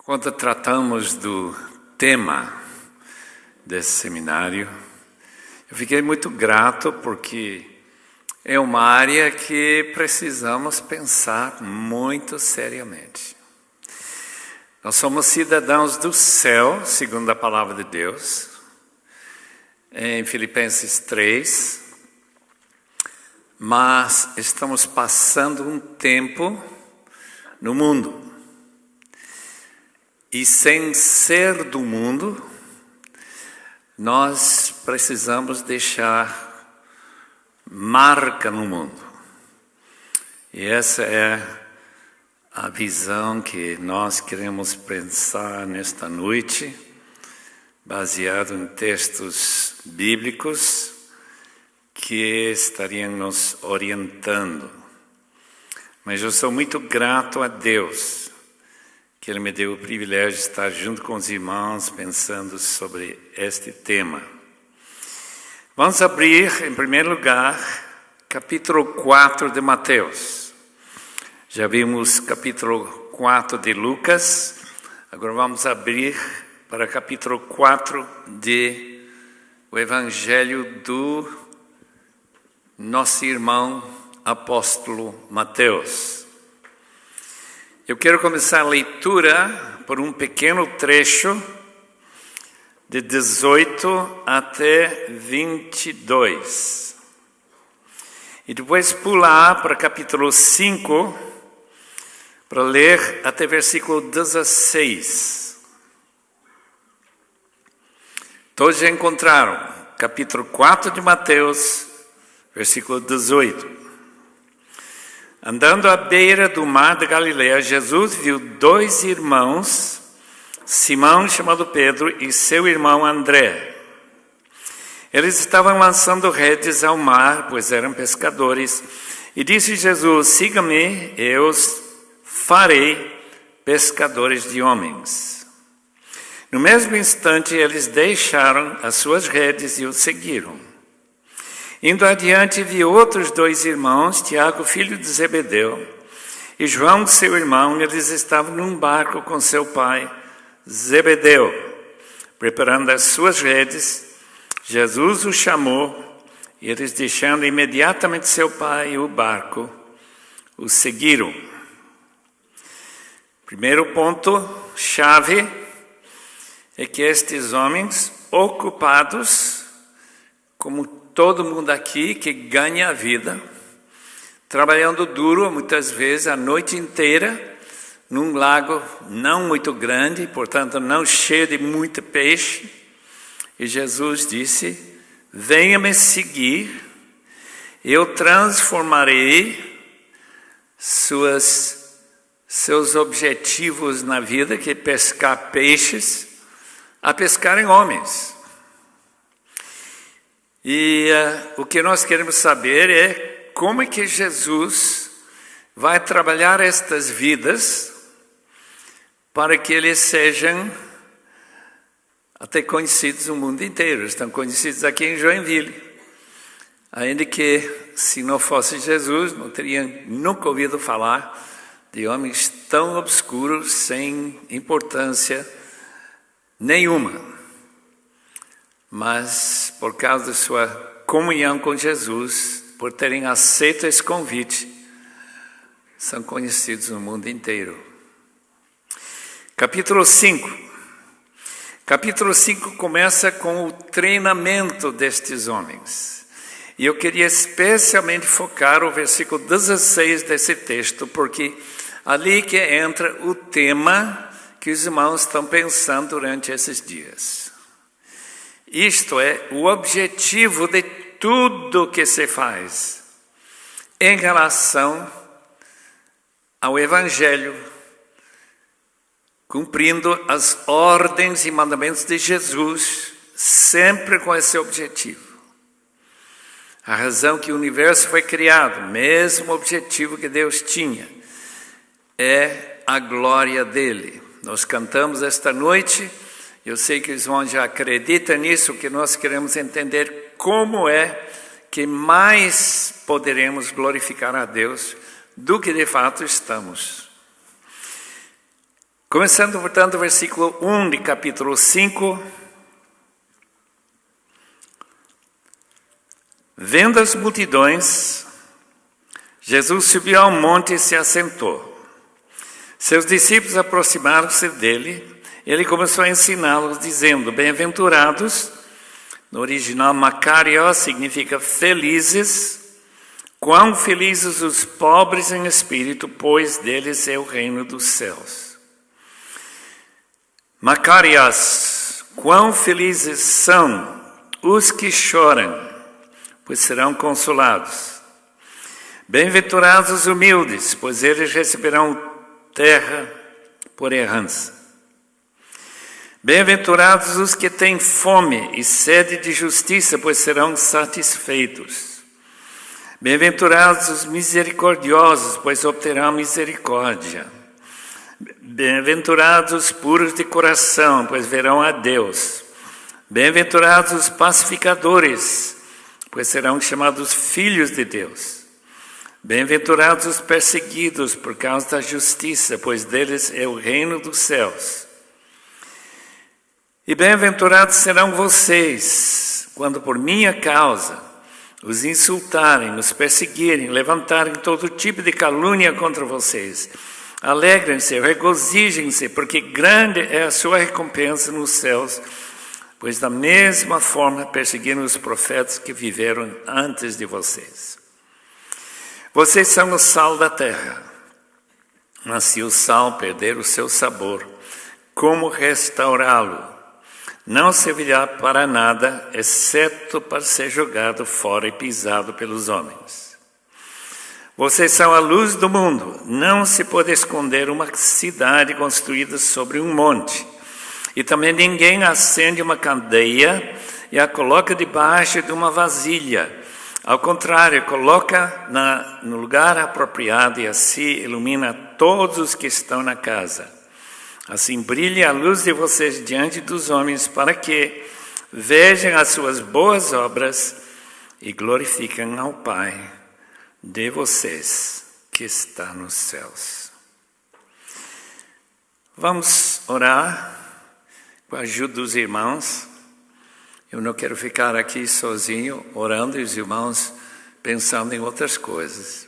Quando tratamos do tema desse seminário, eu fiquei muito grato porque é uma área que precisamos pensar muito seriamente. Nós somos cidadãos do céu, segundo a palavra de Deus, em Filipenses 3, mas estamos passando um tempo no mundo. E sem ser do mundo, nós precisamos deixar marca no mundo. E essa é a visão que nós queremos pensar nesta noite, baseado em textos bíblicos que estariam nos orientando. Mas eu sou muito grato a Deus que Ele me deu o privilégio de estar junto com os irmãos pensando sobre este tema. Vamos abrir, em primeiro lugar, capítulo 4 de Mateus. Já vimos capítulo 4 de Lucas, agora vamos abrir para capítulo 4 de o Evangelho do nosso irmão apóstolo Mateus. Eu quero começar a leitura por um pequeno trecho de 18 até 22. E depois pular para capítulo 5, para ler até versículo 16. Todos já encontraram capítulo 4 de Mateus, versículo 18. Andando à beira do mar da Galileia, Jesus viu dois irmãos, Simão, chamado Pedro, e seu irmão André. Eles estavam lançando redes ao mar, pois eram pescadores. E disse Jesus: siga-me, eu os farei pescadores de homens. No mesmo instante, eles deixaram as suas redes e o seguiram. Indo adiante, viu outros dois irmãos, Tiago, filho de Zebedeu, e João, seu irmão. Eles estavam num barco com seu pai, Zebedeu, preparando as suas redes. Jesus os chamou, e eles, deixando imediatamente seu pai e o barco, o seguiram. Primeiro ponto-chave é que estes homens, ocupados, como todo mundo aqui que ganha a vida, trabalhando duro, muitas vezes a noite inteira, num lago não muito grande, portanto não cheio de muito peixe. E Jesus disse: venha me seguir, eu transformarei seus objetivos na vida, que é pescar peixes, a pescarem homens. E o que nós queremos saber é como é que Jesus vai trabalhar estas vidas para que eles sejam até conhecidos no mundo inteiro. Estão conhecidos aqui em Joinville. Ainda que, se não fosse Jesus, não teriam nunca ouvido falar de homens tão obscuros, sem importância nenhuma. Mas, por causa de sua comunhão com Jesus, por terem aceito esse convite, são conhecidos no mundo inteiro. Capítulo 5. Capítulo 5 começa com o treinamento destes homens. E eu queria especialmente focar o versículo 16 desse texto, porque ali que entra o tema que os irmãos estão pensando durante esses dias. Isto é o objetivo de tudo que se faz em relação ao Evangelho, cumprindo as ordens e mandamentos de Jesus, sempre com esse objetivo. A razão que o universo foi criado, mesmo objetivo que Deus tinha, é a glória dele. Nós cantamos esta noite. Eu sei que os irmãos já acreditam nisso, que nós queremos entender como é que mais poderemos glorificar a Deus do que de fato estamos. Começando, portanto, o versículo 1 de capítulo 5. Vendo as multidões, Jesus subiu ao monte e se assentou. Seus discípulos aproximaram-se dele. Ele começou a ensiná-los, dizendo: bem-aventurados, no original Makarios significa felizes. Quão felizes os pobres em espírito, pois deles é o reino dos céus. Makarios, quão felizes são os que choram, pois serão consolados. Bem-aventurados os humildes, pois eles receberão terra por herança. Bem-aventurados os que têm fome e sede de justiça, pois serão satisfeitos. Bem-aventurados os misericordiosos, pois obterão misericórdia. Bem-aventurados os puros de coração, pois verão a Deus. Bem-aventurados os pacificadores, pois serão chamados filhos de Deus. Bem-aventurados os perseguidos por causa da justiça, pois deles é o reino dos céus. E bem-aventurados serão vocês, quando por minha causa os insultarem, os perseguirem, levantarem todo tipo de calúnia contra vocês. Alegrem-se, regozijem-se, porque grande é a sua recompensa nos céus, pois da mesma forma perseguiram os profetas que viveram antes de vocês. Vocês são o sal da terra, mas se o sal perder o seu sabor, como restaurá-lo? Não servirá para nada, exceto para ser jogado fora e pisado pelos homens. Vocês são a luz do mundo. Não se pode esconder uma cidade construída sobre um monte. E também ninguém acende uma candeia e a coloca debaixo de uma vasilha. Ao contrário, coloca no lugar apropriado e assim ilumina todos os que estão na casa. Assim brilhe a luz de vocês diante dos homens, para que vejam as suas boas obras e glorifiquem ao Pai de vocês que está nos céus. Vamos orar com a ajuda dos irmãos. Eu não quero ficar aqui sozinho orando e os irmãos pensando em outras coisas.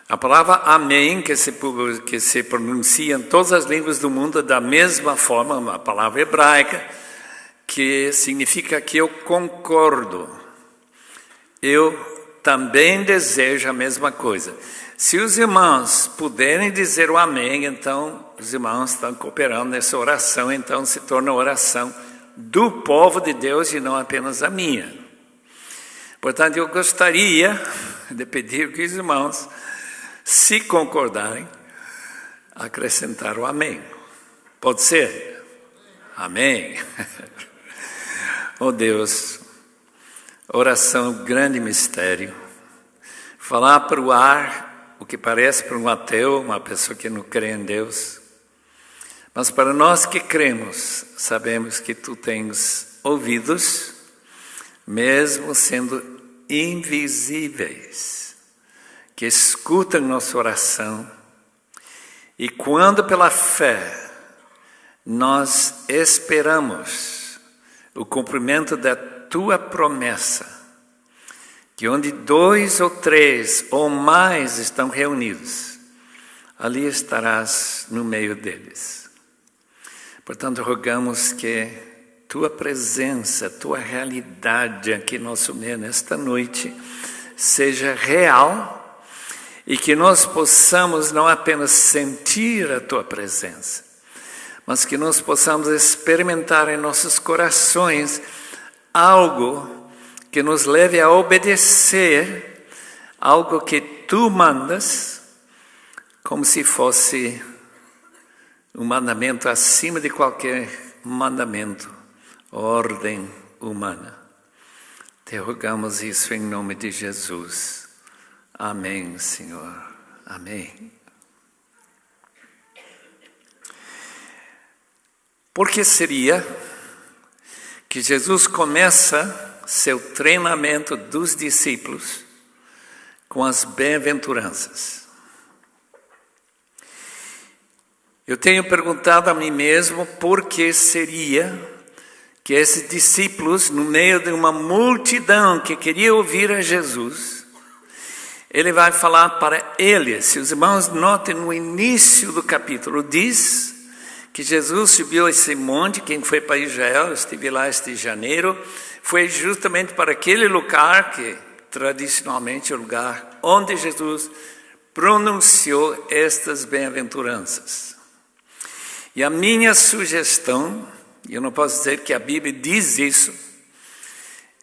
A palavra amém, que se pronuncia em todas as línguas do mundo da mesma forma, uma palavra hebraica, que significa que eu concordo. Eu também desejo a mesma coisa. Se os irmãos puderem dizer o amém, então os irmãos estão cooperando nessa oração, então se torna a oração do povo de Deus e não apenas a minha. Portanto, eu gostaria de pedir que os irmãos, se concordarem, acrescentar o amém. Pode ser? Amém. Oh Deus, oração, grande mistério. Falar para o ar o que parece para um ateu, uma pessoa que não crê em Deus. Mas para nós que cremos, sabemos que Tu tens ouvidos, mesmo sendo invisíveis, que escutam nossa oração, e quando pela fé nós esperamos o cumprimento da Tua promessa, que onde 2 ou 3 ou mais estão reunidos, ali estarás no meio deles. Portanto, rogamos que Tua presença, Tua realidade aqui no nosso meio nesta noite seja real, e que nós possamos não apenas sentir a Tua presença, mas que nós possamos experimentar em nossos corações algo que nos leve a obedecer, algo que Tu mandas, como se fosse um mandamento acima de qualquer mandamento, ordem humana. Te rogamos isso em nome de Jesus. Amém, Senhor. Amém. Por que seria que Jesus começa seu treinamento dos discípulos com as bem-aventuranças? Eu tenho perguntado a mim mesmo por que seria que esses discípulos, no meio de uma multidão que queria ouvir a Jesus, ele vai falar para eles. Se os irmãos notem no início do capítulo, diz que Jesus subiu esse monte. Quem foi para Israel, eu estive lá este janeiro, foi justamente para aquele lugar que tradicionalmente é o lugar onde Jesus pronunciou estas bem-aventuranças. E a minha sugestão, e eu não posso dizer que a Bíblia diz isso,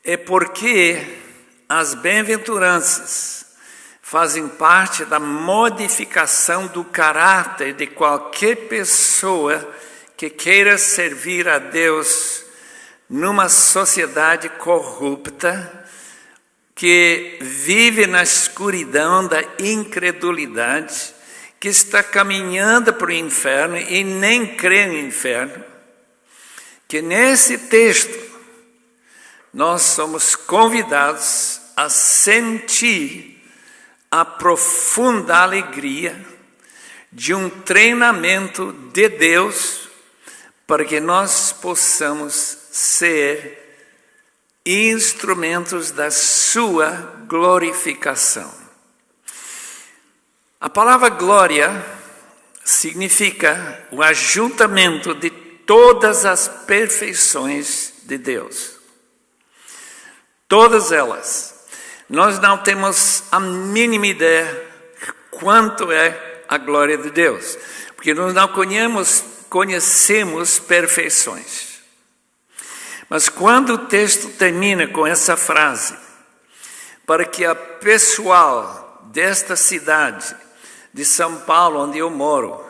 é porque as bem-aventuranças fazem parte da modificação do caráter de qualquer pessoa que queira servir a Deus numa sociedade corrupta, que vive na escuridão da incredulidade, que está caminhando para o inferno e nem crê no inferno. Que nesse texto nós somos convidados a sentir a profunda alegria de um treinamento de Deus para que nós possamos ser instrumentos da sua glorificação. A palavra glória significa o ajuntamento de todas as perfeições de Deus. Todas elas. Nós não temos a mínima ideia quanto é a glória de Deus, porque nós não conhecemos perfeições. Mas quando o texto termina com essa frase, para que a pessoal desta cidade, de São Paulo, onde eu moro,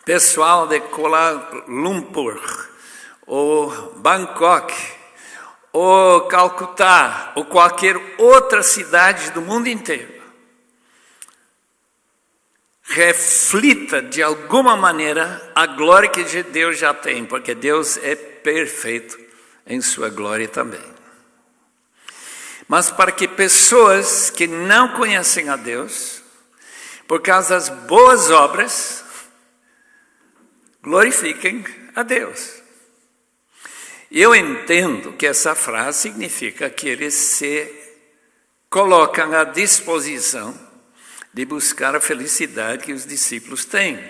pessoal de Kuala Lumpur, ou Bangkok, ou Calcutá, ou qualquer outra cidade do mundo inteiro, reflita de alguma maneira a glória que Deus já tem, porque Deus é perfeito em sua glória também. Mas para que pessoas que não conhecem a Deus, por causa das boas obras, glorifiquem a Deus. Eu entendo que essa frase significa que eles se colocam à disposição de buscar a felicidade que os discípulos têm,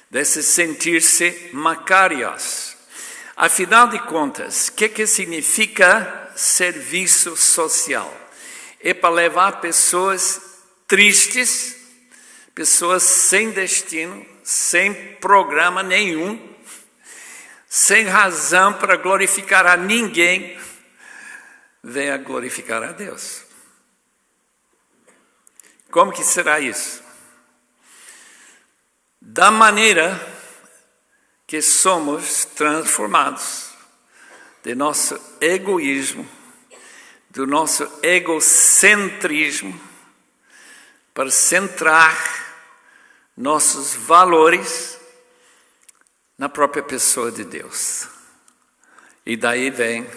de se sentir-se macários. Afinal de contas, o que significa serviço social? É para levar pessoas tristes, pessoas sem destino, sem programa nenhum, sem razão para glorificar a ninguém, venha glorificar a Deus. Como que será isso? Da maneira que somos transformados de nosso egoísmo, do nosso egocentrismo, para centrar nossos valores na própria pessoa de Deus. E daí vem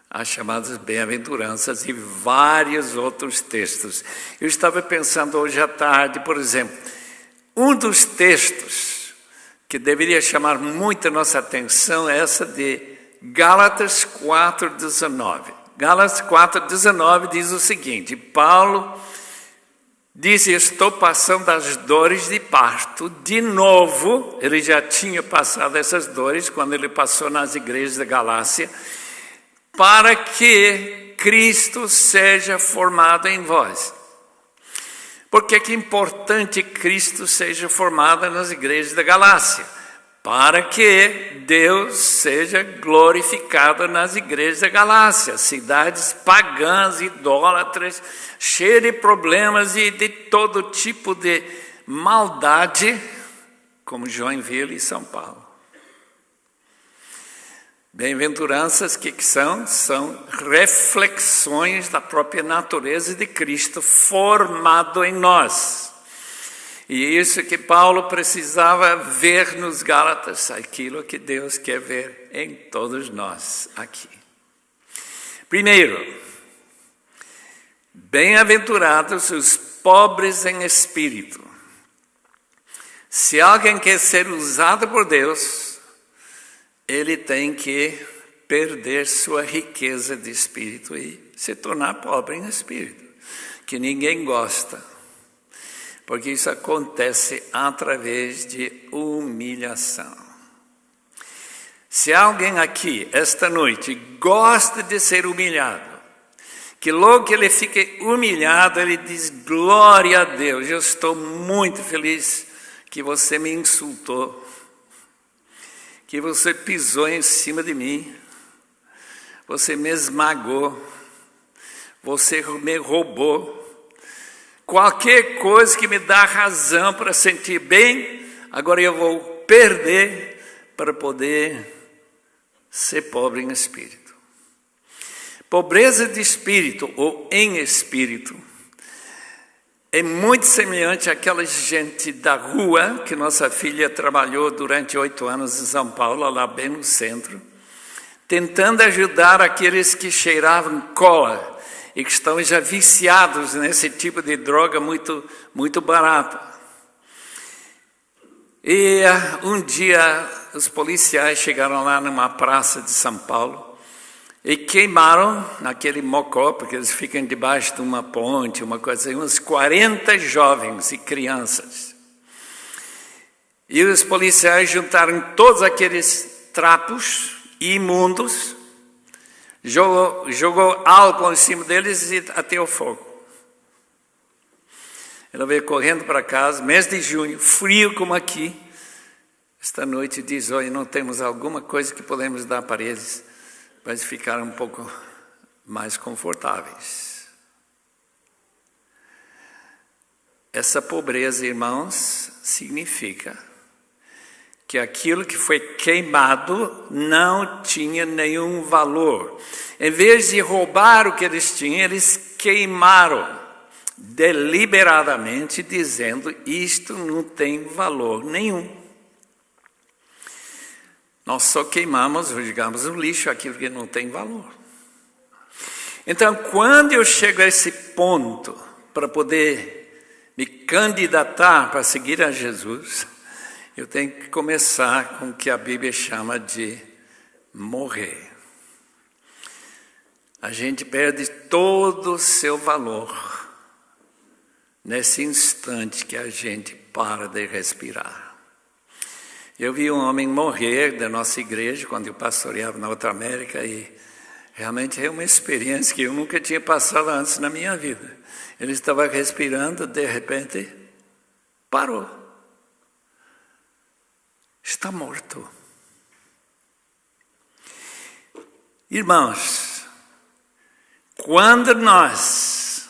as chamadas bem-aventuranças e vários outros textos. Eu estava pensando hoje à tarde, por exemplo, um dos textos que deveria chamar muito a nossa atenção é essa de Gálatas 4,19. Gálatas 4,19 diz o seguinte: Paulo diz: estou passando as dores de parto de novo. Ele já tinha passado essas dores quando ele passou nas igrejas da Galácia, para que Cristo seja formado em vós. Por que é importante Cristo seja formado nas igrejas da Galácia? Para que Deus seja glorificado nas igrejas da Galácia, cidades pagãs, idólatras, cheias de problemas e de todo tipo de maldade, como Joinville e São Paulo. Bem-aventuranças, que são? São reflexões da própria natureza de Cristo formado em nós. E é isso que Paulo precisava ver nos Gálatas, aquilo que Deus quer ver em todos nós aqui. Primeiro, bem-aventurados os pobres em espírito, Se alguém quer ser usado por Deus, ele tem que perder sua riqueza de espírito e se tornar pobre em espírito, que ninguém gosta, porque isso acontece através de humilhação. Se alguém aqui, esta noite, gosta de ser humilhado, que logo que ele fique humilhado, ele diz: glória a Deus, eu estou muito feliz que você me insultou, que você pisou em cima de mim, você me esmagou, você me roubou. Qualquer coisa que me dá razão para sentir bem, agora eu vou perder para poder ser pobre em espírito. Pobreza de espírito ou em espírito é muito semelhante àquela gente da rua que nossa filha trabalhou durante 8 anos em São Paulo, lá bem no centro, tentando ajudar aqueles que cheiravam cola e que estão já viciados nesse tipo de droga muito barata. E um dia os policiais chegaram lá numa praça de São Paulo e queimaram naquele mocó, porque eles ficam debaixo de uma ponte, uma coisa assim, uns 40 jovens e crianças. E os policiais juntaram todos aqueles trapos imundos, jogou álcool em cima deles e ateu fogo. Ela veio correndo para casa, mês de junho, frio como aqui. Esta noite diz: olha, não temos alguma coisa que podemos dar para eles, para eles ficarem um pouco mais confortáveis. Essa pobreza, irmãos, significa que aquilo que foi queimado não tinha nenhum valor. Em vez de roubar o que eles tinham, eles queimaram deliberadamente, dizendo: isto não tem valor nenhum. Nós só queimamos, jogamos no lixo aquilo que não tem valor. Então, quando eu chego a esse ponto para poder me candidatar para seguir a Jesus, eu tenho que começar com o que a Bíblia chama de morrer. A gente perde todo o seu valor nesse instante que a gente para de respirar. Eu vi um homem morrer da nossa igreja quando eu pastoreava na Outra América e realmente é uma experiência que eu nunca tinha passado antes na minha vida. Ele estava respirando, de repente parou. Está morto. Irmãos, quando nós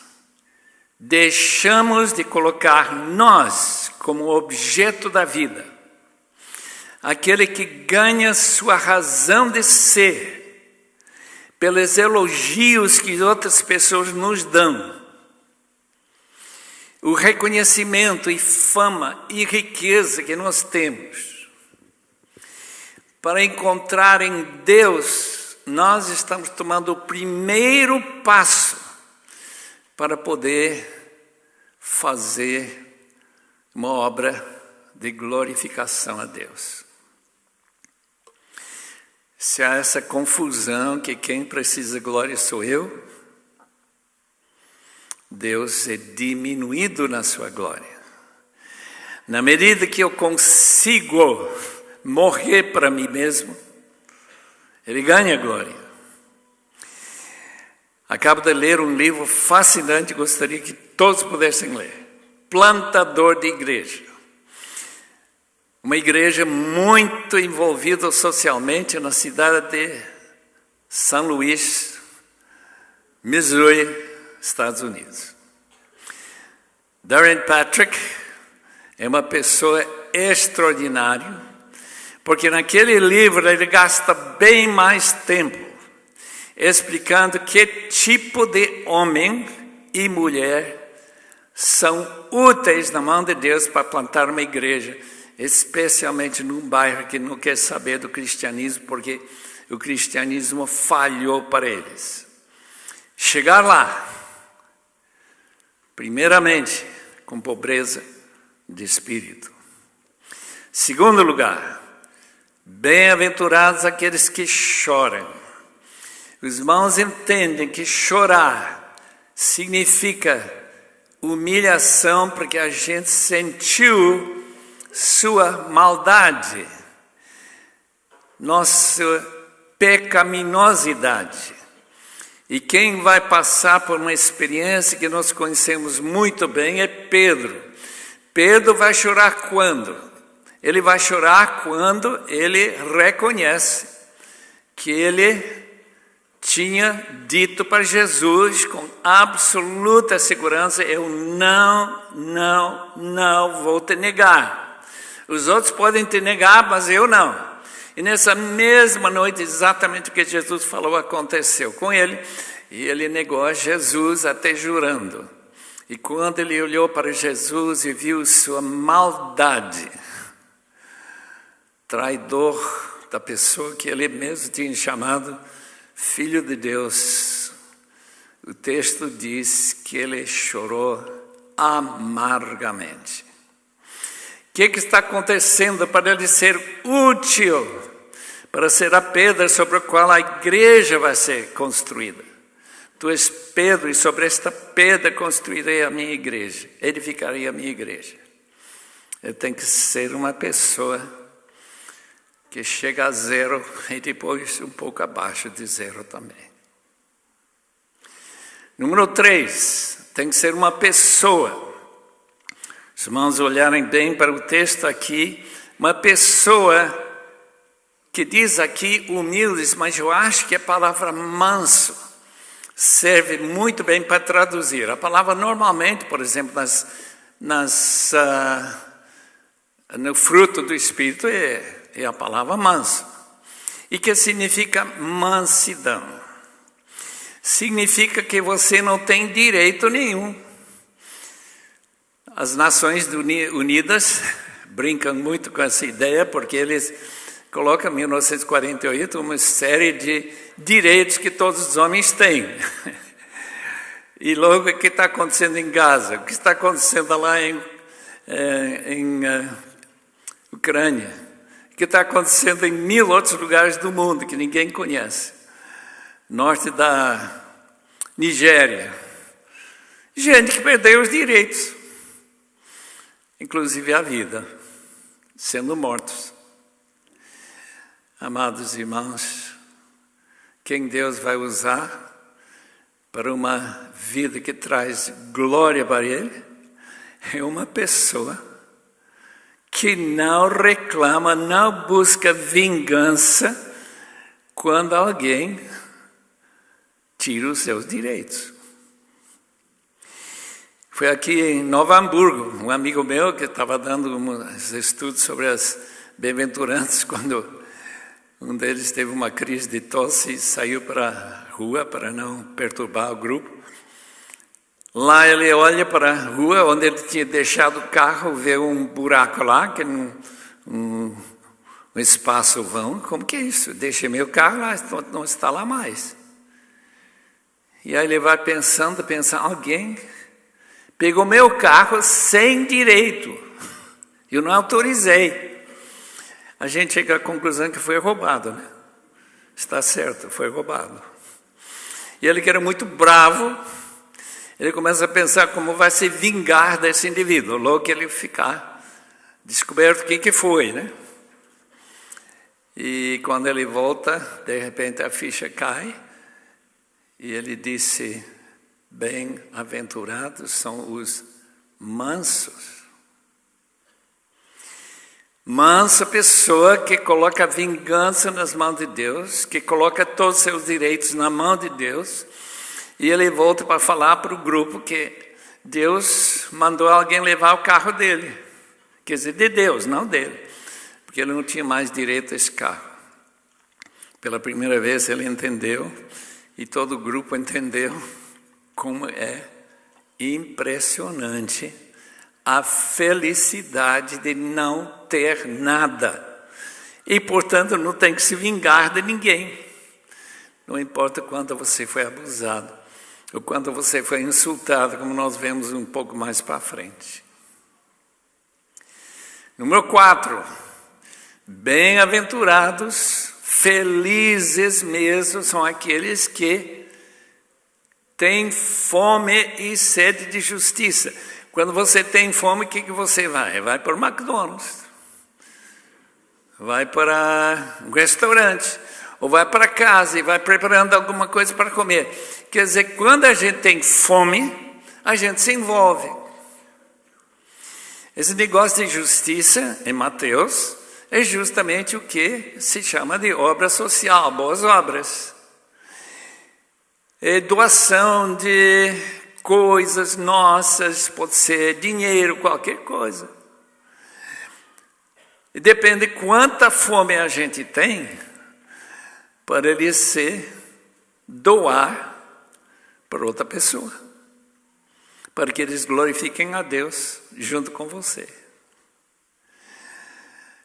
deixamos de colocar nós como objeto da vida, aquele que ganha sua razão de ser pelos elogios que outras pessoas nos dão, o reconhecimento e fama e riqueza que nós temos, para encontrar em Deus, nós estamos tomando o primeiro passo para poder fazer uma obra de glorificação a Deus. Se há essa confusão que quem precisa de glória sou eu, Deus é diminuído na sua glória. Na medida que eu consigo morrer para mim mesmo, Ele ganha glória. Acabo de ler um livro fascinante, gostaria que todos pudessem ler. Plantador de Igreja. Uma igreja muito envolvida socialmente na cidade de São Luís, Missouri, Estados Unidos. Darren Patrick é uma pessoa extraordinária, porque naquele livro ele gasta bem mais tempo explicando que tipo de homem e mulher são úteis na mão de Deus para plantar uma igreja, especialmente num bairro que não quer saber do cristianismo, porque o cristianismo falhou para eles. Chegar lá, primeiramente, com pobreza de espírito. Segundo lugar, bem-aventurados aqueles que choram. Os irmãos entendem que chorar significa humilhação, porque a gente sentiu sua maldade, nossa pecaminosidade. E quem vai passar por uma experiência que nós conhecemos muito bem é Pedro. Pedro vai chorar quando? Ele vai chorar quando ele reconhece que ele tinha dito para Jesus com absoluta segurança: eu não vou te negar. Os outros podem te negar, mas eu não. E nessa mesma noite, exatamente o que Jesus falou aconteceu com ele. E ele negou a Jesus até jurando. E quando ele olhou para Jesus e viu sua maldade, traidor da pessoa que ele mesmo tinha chamado Filho de Deus, o texto diz que ele chorou amargamente. O que está acontecendo para ele ser útil, para ser a pedra sobre a qual a igreja vai ser construída? Tu és Pedro, e sobre esta pedra construirei a minha igreja, edificarei a minha igreja. Eu tenho que ser uma pessoa que chega a zero e depois um pouco abaixo de zero também. Número 3, tem que ser uma pessoa. Os irmãos olharem bem para o texto aqui, uma pessoa que diz aqui humildes, mas eu acho que a palavra manso serve muito bem para traduzir. A palavra normalmente, por exemplo, no fruto do Espírito é a palavra manso. E que significa mansidão? Significa que você não tem direito nenhum. As Nações Unidas brincam muito com essa ideia, porque eles colocam em 1948 uma série de direitos que todos os homens têm. E logo o que está acontecendo em Gaza, o que está acontecendo lá em Ucrânia, o que está acontecendo em 1000 outros lugares do mundo que ninguém conhece. Norte da Nigéria. Gente que perdeu os direitos, inclusive a vida, sendo mortos. Amados irmãos, quem Deus vai usar para uma vida que traz glória para Ele é uma pessoa que não reclama, não busca vingança quando alguém tira os seus direitos. Foi aqui em Novo Hamburgo, um amigo meu que estava dando uns estudos sobre as bem-aventuranças, quando um deles teve uma crise de tosse e saiu para a rua para não perturbar o grupo. Lá ele olha para a rua onde ele tinha deixado o carro, vê um buraco lá, que um espaço vão. Como que é isso? Deixei meu carro lá, não está lá mais. E aí ele vai pensando, alguém pegou meu carro sem direito. Eu não autorizei. A gente chega à conclusão que foi roubado, né? Está certo, foi roubado. E ele, que era muito bravo, ele começa a pensar como vai se vingar desse indivíduo, logo que ele ficar descoberto o que foi, né? E quando ele volta, de repente a ficha cai, e ele disse: bem-aventurados são os mansos. Mansa pessoa que coloca a vingança nas mãos de Deus, que coloca todos os seus direitos na mão de Deus. E ele volta para falar para o grupo que Deus mandou alguém levar o carro dele. Quer dizer, de Deus, não dele. Porque ele não tinha mais direito a esse carro. Pela primeira vez ele entendeu, e todo o grupo entendeu, como é impressionante a felicidade de não ter nada. E, portanto, não tem que se vingar de ninguém. Não importa quanto você foi abusado, ou quanto você foi insultado, como nós vemos um pouco mais para frente. Número 4, bem-aventurados, felizes mesmo são aqueles que têm fome e sede de justiça. Quando você tem fome, o que você vai? Vai para o McDonald's, vai para um restaurante, ou vai para casa e vai preparando alguma coisa para comer. Quer dizer, quando a gente tem fome, a gente se envolve. Esse negócio de justiça, em Mateus, é justamente o que se chama de obra social, boas obras. É doação de coisas nossas, pode ser dinheiro, qualquer coisa. E depende quanta fome a gente tem, para ele se doar para outra pessoa, para que eles glorifiquem a Deus junto com você.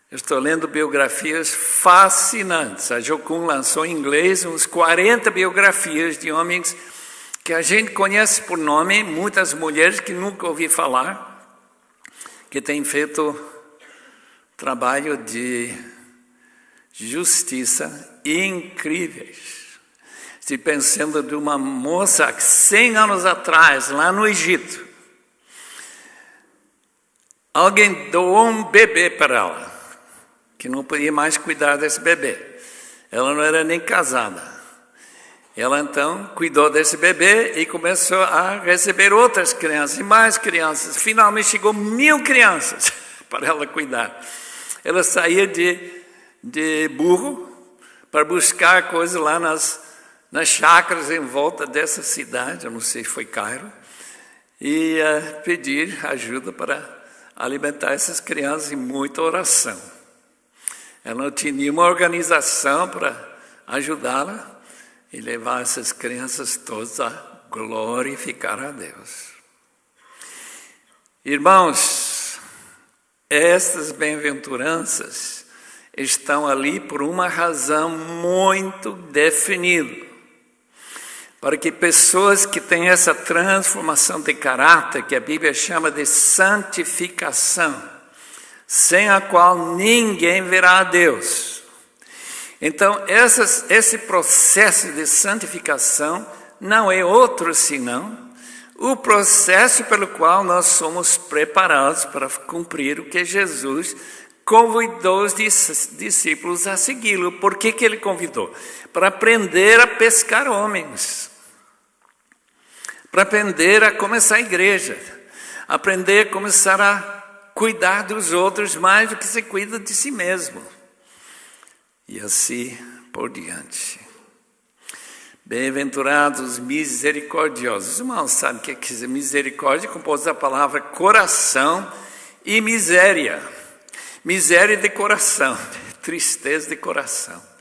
Eu estou lendo biografias fascinantes. A Jocum lançou em inglês uns 40 biografias de homens que a gente conhece por nome, muitas mulheres que nunca ouvi falar, que têm feito trabalho de justiça incríveis. Estou pensando de uma moça que 100 anos atrás, lá no Egito, alguém doou um bebê para ela, que não podia mais cuidar desse bebê. Ela não era nem casada. Ela então cuidou desse bebê e começou a receber outras crianças e mais crianças. Finalmente chegou 1000 crianças para ela cuidar. Ela saía de burro para buscar coisas lá nas chácaras em volta dessa cidade, eu não sei se foi Cairo, e pedir ajuda para alimentar essas crianças e muita oração. Ela não tinha nenhuma organização para ajudá-la e levar essas crianças todas a glorificar a Deus. Irmãos, estas bem-aventuranças estão ali por uma razão muito definida. Para que pessoas que têm essa transformação de caráter, que a Bíblia chama de santificação, sem a qual ninguém verá a Deus. Então, esse processo de santificação não é outro senão o processo pelo qual nós somos preparados para cumprir o que Jesus convidou os discípulos a segui-lo. Por que ele convidou? Para aprender a pescar homens. Para aprender a começar a igreja, aprender a começar a cuidar dos outros mais do que se cuida de si mesmo. E assim por diante. Bem-aventurados misericordiosos. Os irmãos sabem o que é dizer misericórdia? Composto da palavra coração e miséria. Miséria de coração, tristeza de coração.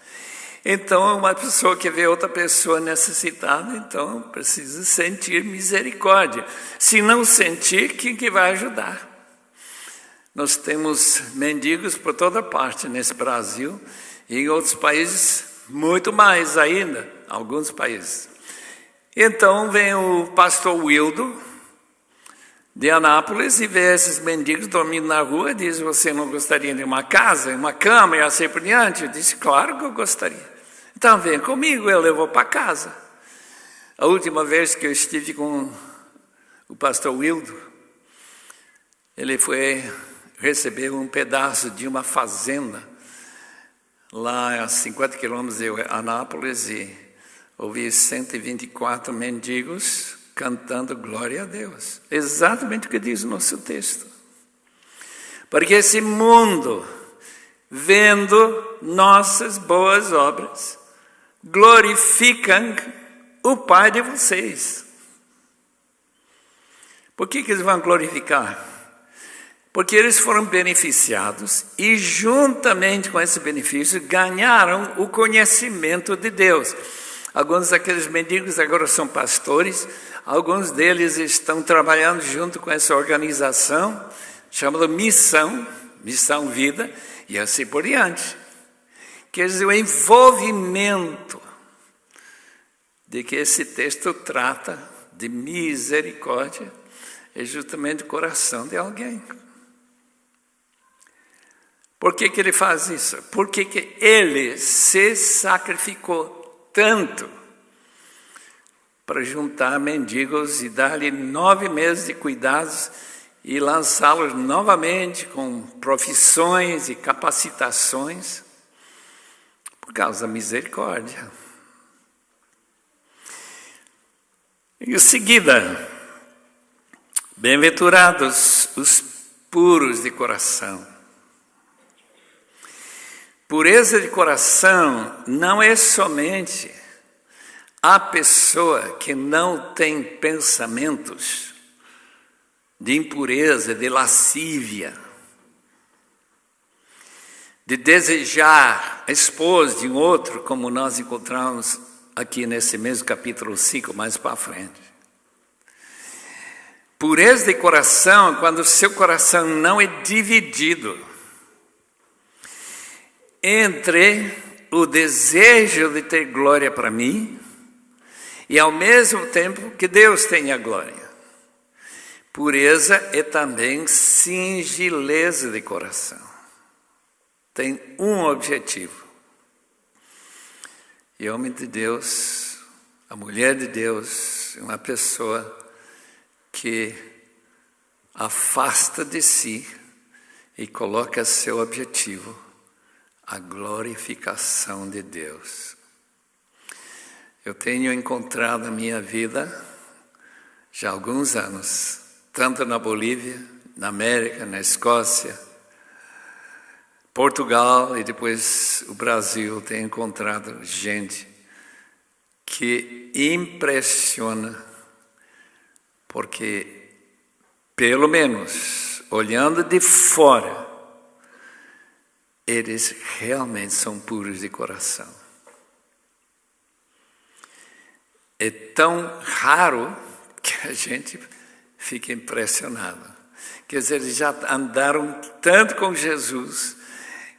Então, uma pessoa que vê outra pessoa necessitada, então precisa sentir misericórdia. Se não sentir, quem que vai ajudar? Nós temos mendigos por toda parte nesse Brasil e em outros países muito mais ainda, alguns países. Então vem o pastor Wildo de Anápolis e vê esses mendigos dormindo na rua e diz: você não gostaria de uma casa, uma cama e assim por diante? Eu disse: claro que eu gostaria. Então vem comigo, eu levo para casa. A última vez que eu estive com o pastor Wildo, ele foi receber um pedaço de uma fazenda lá a 50 quilômetros de Anápolis e ouvi 124 mendigos cantando glória a Deus. Exatamente o que diz o nosso texto. Porque esse mundo, vendo nossas boas obras, glorificam o Pai de vocês. Por que eles vão glorificar? Porque eles foram beneficiados e juntamente com esse benefício ganharam o conhecimento de Deus. Alguns daqueles mendigos agora são pastores, alguns deles estão trabalhando junto com essa organização chamada Missão Vida e assim por diante. Quer dizer, o envolvimento de que esse texto trata de misericórdia é justamente o coração de alguém. Por que ele faz isso? Porque que ele se sacrificou tanto para juntar mendigos e dar-lhe 9 meses de cuidados e lançá-los novamente com profissões e capacitações por causa da misericórdia. Em seguida, bem-aventurados os puros de coração. Pureza de coração não é somente a pessoa que não tem pensamentos de impureza, de lascívia, de desejar a esposa de um outro, como nós encontramos aqui nesse mesmo capítulo 5, mais para frente. Pureza de coração é quando o seu coração não é dividido entre o desejo de ter glória para mim e ao mesmo tempo que Deus tenha glória. Pureza é também singeleza de coração. Tem um objetivo. E o homem de Deus, a mulher de Deus, uma pessoa que afasta de si e coloca seu objetivo a glorificação de Deus. Eu tenho encontrado na minha vida, já há alguns anos, tanto na Bolívia, na América, na Escócia, Portugal e depois o Brasil, tenho encontrado gente que impressiona, porque, pelo menos, olhando de fora, eles realmente são puros de coração. É tão raro que a gente fica impressionado. Quer dizer, eles já andaram tanto com Jesus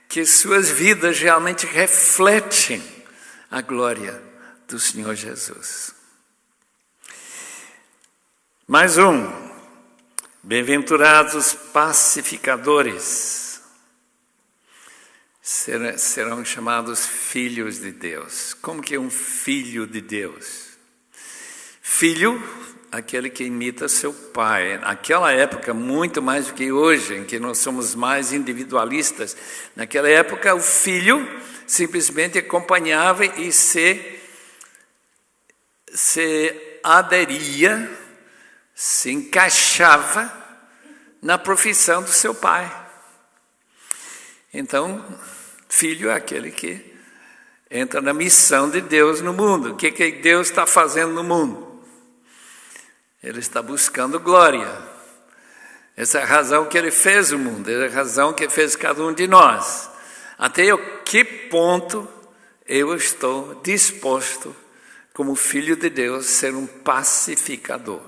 que suas vidas realmente refletem a glória do Senhor Jesus. Mais um. Bem-aventurados os pacificadores. Serão chamados filhos de Deus. Como que é um filho de Deus? Filho, aquele que imita seu pai. Naquela época, muito mais do que hoje, em que nós somos mais individualistas. Naquela época, o filho simplesmente acompanhava e se aderia, se encaixava na profissão do seu pai. Então, filho é aquele que entra na missão de Deus no mundo. O que Deus está fazendo no mundo? Ele está buscando glória. Essa é a razão que Ele fez o mundo, essa é a razão que Ele fez cada um de nós. Até que ponto eu estou disposto, como filho de Deus, ser um pacificador.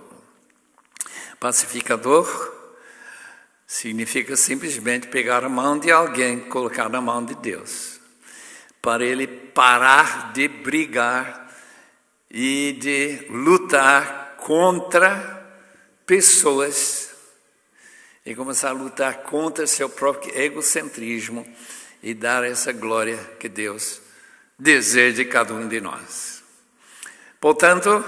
Pacificador significa simplesmente pegar a mão de alguém e colocar na mão de Deus, para ele parar de brigar e de lutar contra pessoas e começar a lutar contra seu próprio egocentrismo e dar essa glória que Deus deseja de cada um de nós. Portanto,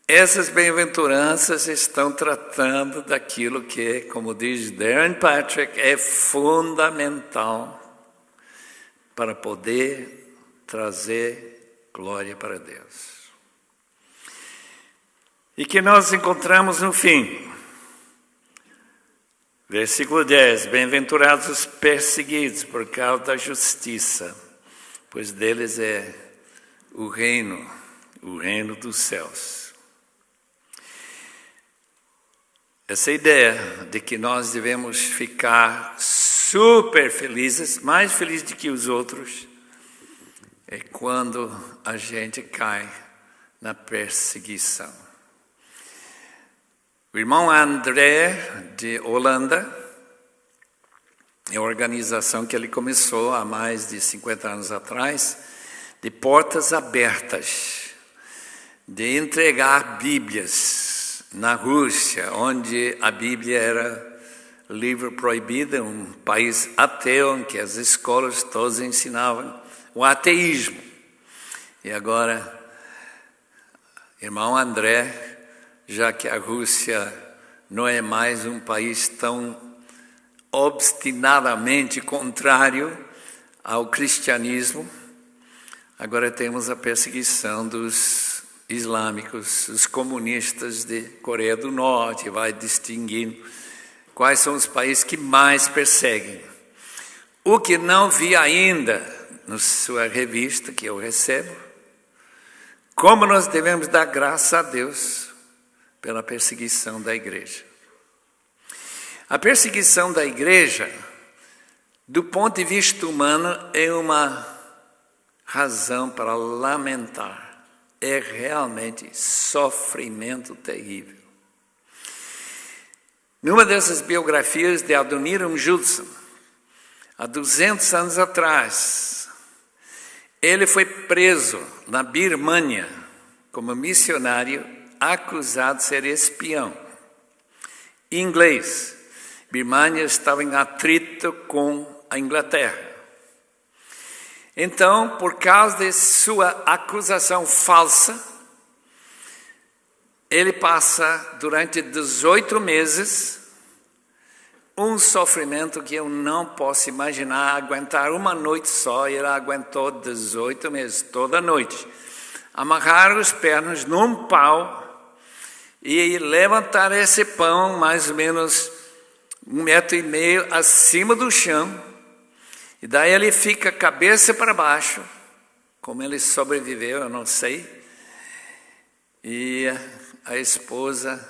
essas bem-aventuranças estão tratando daquilo que, como diz Darren Patrick, é fundamental para poder trazer glória para Deus. E que nós encontramos no fim. Versículo 10. Bem-aventurados os perseguidos por causa da justiça, pois deles é o reino dos céus. Essa ideia de que nós devemos ficar super felizes, mais felizes do que os outros, é quando a gente cai na perseguição. O irmão André, de Holanda, é a organização que ele começou há mais de 50 anos atrás, de portas abertas, de entregar Bíblias na Rússia, onde a Bíblia era livro proibido, um país ateu, em que as escolas todas ensinavam o ateísmo. E agora, irmão André, já que a Rússia não é mais um país tão obstinadamente contrário ao cristianismo, agora temos a perseguição dos islâmicos, os comunistas de Coreia do Norte, vai distinguindo quais são os países que mais perseguem. O que não vi ainda na sua revista que eu recebo, como nós devemos dar graça a Deus pela perseguição da igreja. A perseguição da igreja, do ponto de vista humano, é uma razão para lamentar. É realmente sofrimento terrível. Numa dessas biografias de Adoniram Judson, há 200 anos atrás, ele foi preso na Birmânia como missionário, acusado de ser espião. Em inglês, Birmânia estava em atrito com a Inglaterra. Então, por causa de sua acusação falsa, ele passa durante 18 meses um sofrimento que eu não posso imaginar, aguentar uma noite só. Ele aguentou 18 meses, toda noite. Amarrar as pernas num pau e levantar esse pão mais ou menos 1,5 metro acima do chão. E daí ele fica cabeça para baixo. Como ele sobreviveu, eu não sei. E a esposa,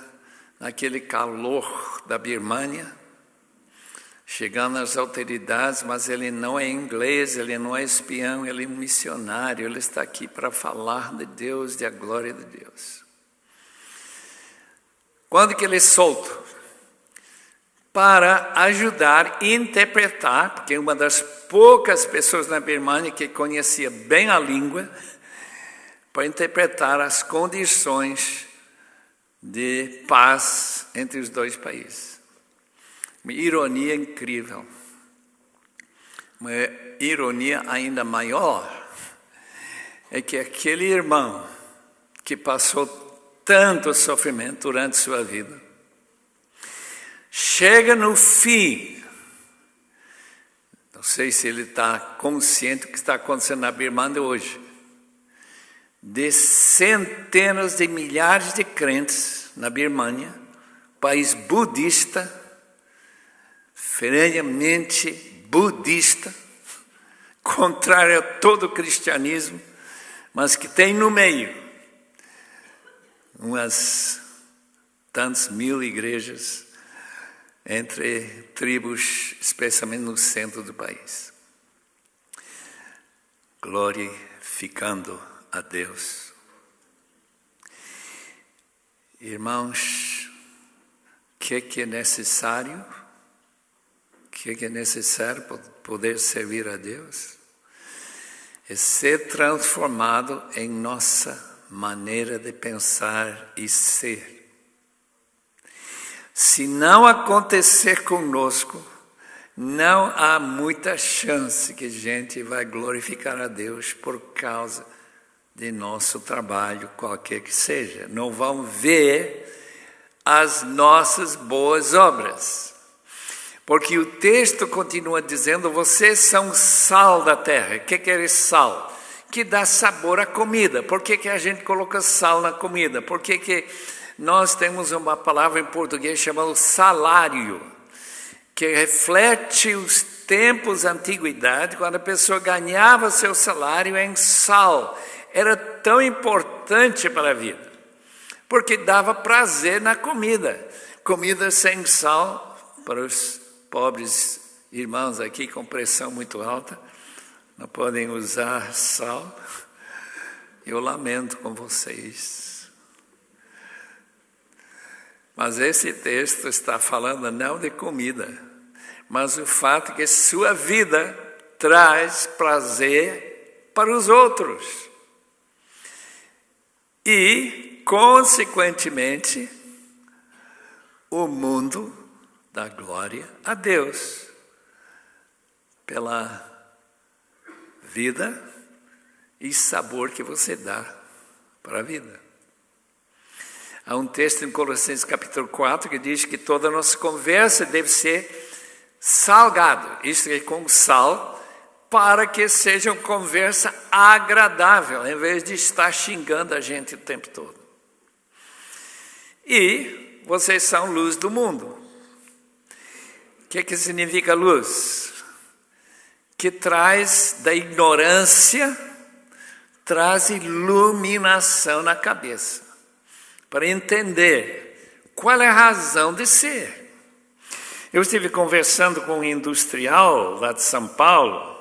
naquele calor da Birmânia, chegando às autoridades, mas ele não é inglês, ele não é espião, ele é um missionário, ele está aqui para falar de Deus, da glória de Deus. Quando que ele é solto? Para ajudar a interpretar, porque uma das poucas pessoas na Birmânia que conhecia bem a língua, para interpretar as condições de paz entre os dois países. Uma ironia incrível. Uma ironia ainda maior é que aquele irmão que passou tanto sofrimento durante sua vida, chega no fim, não sei se ele está consciente do que está acontecendo na Birmânia hoje, de centenas de milhares de crentes na Birmânia, país budista, ferrenhamente budista, contrário a todo o cristianismo, mas que tem no meio umas tantas mil igrejas entre tribos, especialmente no centro do país. Glorificando a Deus. Irmãos, o que é necessário? O que é necessário para poder servir a Deus? É ser transformado em nossa maneira de pensar e ser. Se não acontecer conosco, não há muita chance que a gente vai glorificar a Deus por causa de nosso trabalho, qualquer que seja. Não vão ver as nossas boas obras. Porque o texto continua dizendo, vocês são sal da terra. O que é esse sal? Que dá sabor à comida. Por que a gente coloca sal na comida? Por que nós temos uma palavra em português chamada salário, que reflete os tempos da antiguidade, quando a pessoa ganhava seu salário em sal. Era tão importante para a vida, porque dava prazer na comida. Comida sem sal, para os pobres irmãos aqui com pressão muito alta, não podem usar sal. Eu lamento com vocês. Mas esse texto está falando não de comida, mas o fato que sua vida traz prazer para os outros. E, consequentemente, o mundo dar glória a Deus pela vida e sabor que você dá para a vida. Há um texto em Colossenses capítulo 4 que diz que toda a nossa conversa deve ser salgado, isto é, com sal, para que seja uma conversa agradável, em vez de estar xingando a gente o tempo todo. E vocês são luz do mundo. O que significa luz? Que traz da ignorância, traz iluminação na cabeça, para entender qual é a razão de ser. Eu estive conversando com um industrial lá de São Paulo,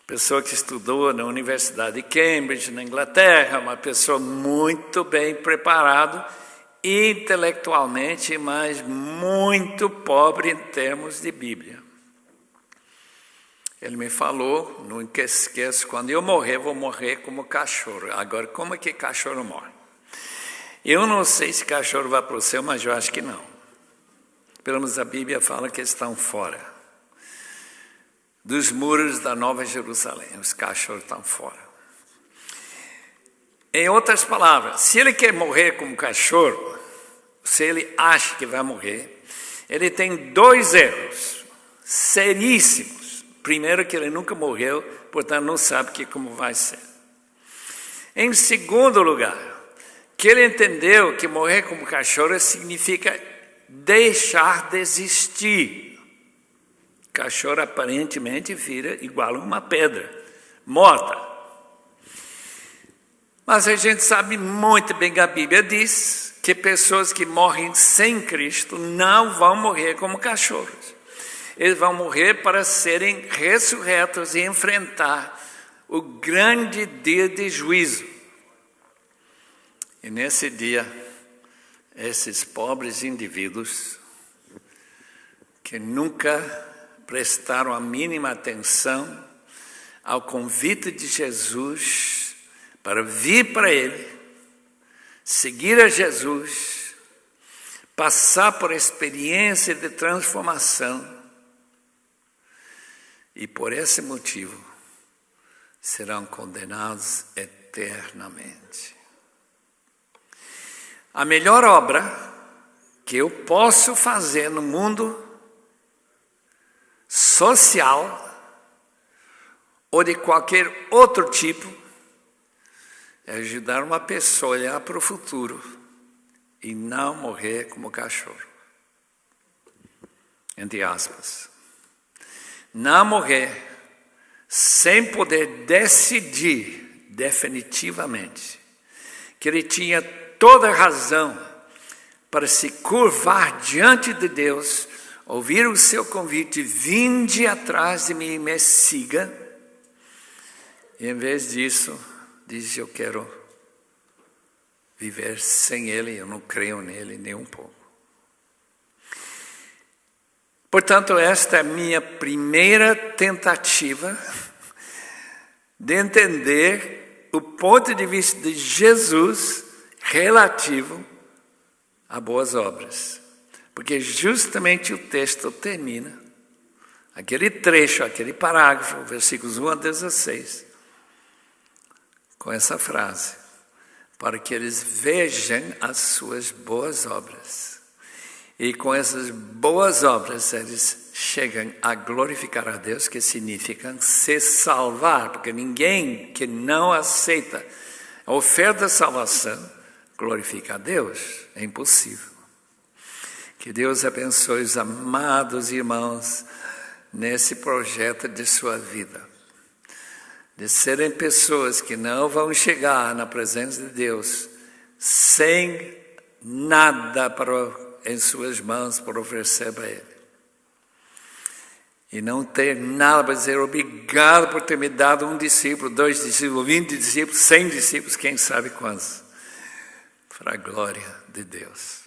pessoa que estudou na Universidade de Cambridge, na Inglaterra, uma pessoa muito bem preparada intelectualmente, mas muito pobre em termos de Bíblia. Ele me falou, nunca esqueço, quando eu morrer, vou morrer como cachorro. Agora, como é que cachorro morre? Eu não sei se cachorro vai para o céu, mas eu acho que não. Pelo menos a Bíblia fala que eles estão fora dos muros da Nova Jerusalém. Os cachorros estão fora. Em outras palavras, se ele quer morrer como cachorro, se ele acha que vai morrer, ele tem 2 erros seríssimos. Primeiro, que ele nunca morreu, portanto não sabe como vai ser. Em segundo lugar, que ele entendeu que morrer como cachorro significa deixar de existir. Cachorro aparentemente vira igual a uma pedra, morta. Mas a gente sabe muito bem que a Bíblia diz que pessoas que morrem sem Cristo não vão morrer como cachorros. Eles vão morrer para serem ressurretos e enfrentar o grande dia de juízo. E nesse dia, esses pobres indivíduos que nunca prestaram a mínima atenção ao convite de Jesus para vir para Ele, seguir a Jesus, passar por experiência de transformação, e por esse motivo serão condenados eternamente. A melhor obra que eu posso fazer no mundo social ou de qualquer outro tipo é ajudar uma pessoa a olhar para o futuro e não morrer como cachorro. Entre aspas. Não morrer sem poder decidir definitivamente que ele tinha toda a razão para se curvar diante de Deus, ouvir o seu convite, vinde atrás de mim e me siga. E em vez disso, diz, eu quero viver sem Ele, eu não creio nele nem um pouco. Portanto, esta é a minha primeira tentativa de entender o ponto de vista de Jesus relativo a boas obras. Porque justamente o texto termina, aquele trecho, aquele parágrafo, versículos 1 a 16, com essa frase, para que eles vejam as suas boas obras. E com essas boas obras eles chegam a glorificar a Deus, que significa se salvar, porque ninguém que não aceita a oferta da salvação glorifica a Deus, é impossível. Que Deus abençoe os amados irmãos nesse projeto de sua vida, de serem pessoas que não vão chegar na presença de Deus sem nada em suas mãos para oferecer para Ele. E não ter nada para dizer obrigado por ter me dado um discípulo, 2 discípulos, 20 discípulos, 100 discípulos, quem sabe quantos. Para a glória de Deus.